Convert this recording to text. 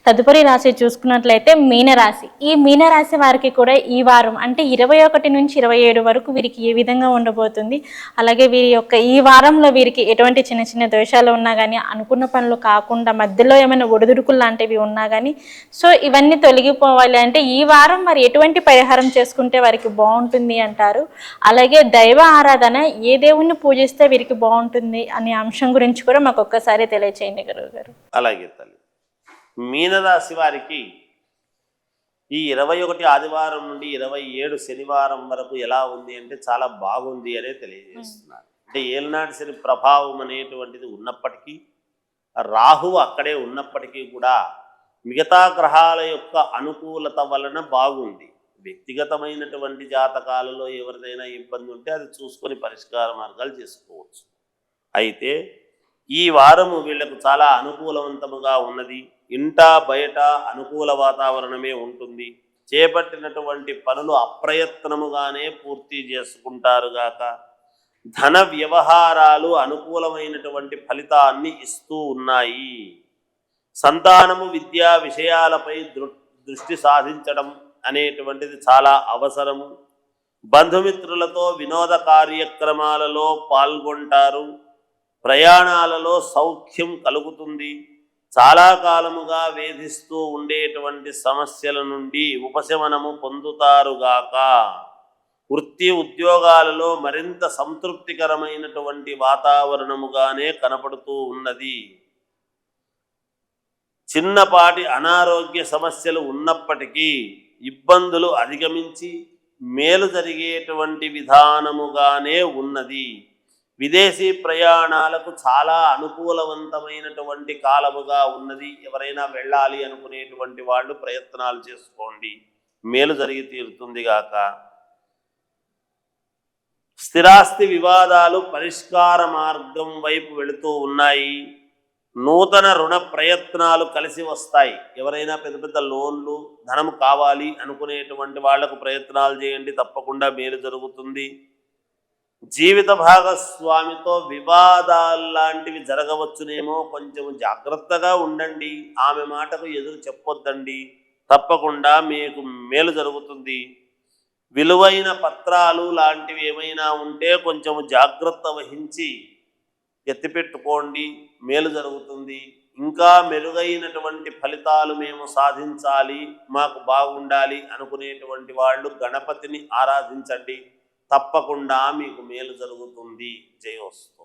తదుపరి రాశి చూసుకున్నట్లయితే మీనరాశి. ఈ మీనరాశి వారికి కూడా ఈ వారం అంటే 21 నుంచి 27 వరకు వీరికి ఏ విధంగా ఉండబోతుంది, అలాగే వీరి యొక్క ఈ వారంలో వీరికి ఎటువంటి చిన్న చిన్న దోషాలు ఉన్నా కానీ, అనుకున్న పనులు కాకుండా మధ్యలో ఏమైనా ఒడిదుడుకులు లాంటివి ఉన్నా కానీ, సో ఇవన్నీ తొలగిపోవాలి అంటే ఈ వారం మరి ఎటువంటి పరిహారం చేసుకుంటే వారికి బాగుంటుంది అంటారు, అలాగే దైవ ఆరాధన ఏ దేవుణ్ణి పూజిస్తే వీరికి బాగుంటుంది అనే అంశం గురించి కూడా మాకు ఒక్కసారి తెలియచేయండి గురువు గారు. అలాగే తల్లి. మీనరాశి వారికి ఈ 21 ఆదివారం నుండి 27 శనివారం వరకు ఎలా ఉంది అంటే చాలా బాగుంది అనే తెలియజేస్తున్నారు. అంటే ఏలనాటి శని ప్రభావం అనేటువంటిది ఉన్నప్పటికీ, రాహువు అక్కడే ఉన్నప్పటికీ కూడా మిగతా గ్రహాల యొక్క అనుకూలత వలన బాగుంది. వ్యక్తిగతమైనటువంటి జాతకాలలో ఎవరిదైనా ఇబ్బంది ఉంటే అది చూసుకొని పరిష్కార మార్గాలు చేసుకోవచ్చు. అయితే ఈ వారము వీళ్లకు చాలా అనుకూలవంతముగా ఉన్నది. ఇంట బయట అనుకూల వాతావరణమే ఉంటుంది. చేపట్టినటువంటి పనులు అప్రయత్నముగానే పూర్తి చేసుకుంటారుగాక. ధన వ్యవహారాలు అనుకూలమైనటువంటి ఫలితాన్ని ఇస్తూ ఉన్నాయి. సంతానము విద్యా విషయాలపై దృష్టి సాధించడం అనేటువంటిది చాలా అవసరము. బంధుమిత్రులతో వినోద కార్యక్రమాలలో పాల్గొంటారు. ప్రయాణాలలో సౌఖ్యం కలుగుతుంది. చాలా కాలముగా వేధిస్తూ ఉండేటువంటి సమస్యల నుండి ఉపశమనము పొందుతారుగాక. వృత్తి ఉద్యోగాలలో మరింత సంతృప్తికరమైనటువంటి వాతావరణముగానే కనపడుతూ ఉన్నది. చిన్నపాటి అనారోగ్య సమస్యలు ఉన్నప్పటికీ ఇబ్బందులు అధిగమించి మేలు జరిగేటువంటి విధానముగానే ఉన్నది. విదేశీ ప్రయాణాలకు చాలా అనుకూలవంతమైనటువంటి కాలముగా ఉన్నది. ఎవరైనా వెళ్ళాలి అనుకునేటువంటి వాళ్ళు ప్రయత్నాలు చేసుకోండి, మేలు జరిగి తీరుతుంది గాక. స్థిరాస్తి వివాదాలు పరిష్కార మార్గం వైపు వెళుతూ ఉన్నాయి. నూతన రుణ ప్రయత్నాలు కలిసి వస్తాయి. ఎవరైనా పెద్ద పెద్ద లోన్లు ధనం కావాలి అనుకునేటువంటి వాళ్లకు ప్రయత్నాలు చేయండి, తప్పకుండా మేలు జరుగుతుంది. జీవిత భాగస్వామితో వివాదాలు లాంటివి జరగవచ్చునేమో, కొంచెం జాగ్రత్తగా ఉండండి. ఆమె మాటకు ఎదురు చెప్పొద్దండి, తప్పకుండా మీకు మేలు జరుగుతుంది. విలువైన పత్రాలు లాంటివి ఏమైనా ఉంటే కొంచెం జాగ్రత్త వహించి ఎత్తిపెట్టుకోండి, మేలు జరుగుతుంది. ఇంకా మెరుగైనటువంటి ఫలితాలు మేము సాధించాలి, మాకు బాగుండాలి అనుకునేటువంటి వాళ్ళు గణపతిని ఆరాధించండి, తప్పకుండా మీకు మేలు జరుగుతుంది. జయోస్తు.